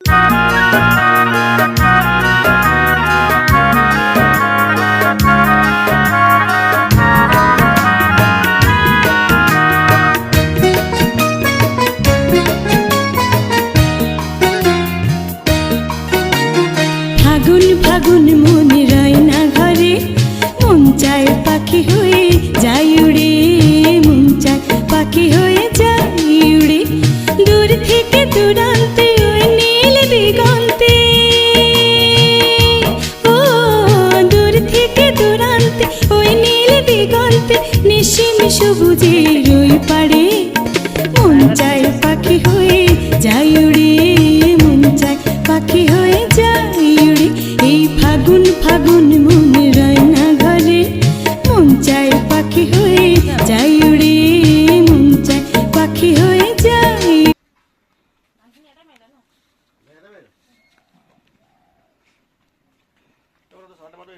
ফাগুন ফাগুন মনে রয় না ঘরে, মন চায় পাখি হয়ে যাই উড়ে, মন চায় পাখি হয়ে যাই উড়ে, দূর থেকে দূরান্তে ওই নীল দিগন্তে, ও দূর থেকে দূরান্তে ওই নীল দিগন্তে, নিশিম সবুজের ওই পাড়ে, মন চায় পাখি হয়ে যাই উড়ে, মন চায় পাখি হয়ে যাই উড়ে। এই ফাগুন ফাগুন মনে রয় না ঘরে, মন চায় পাখি হয়ে যাই উড়ে, মন চায় পাখি হয়ে যাই। তোমরা তো সাড়ে 8টা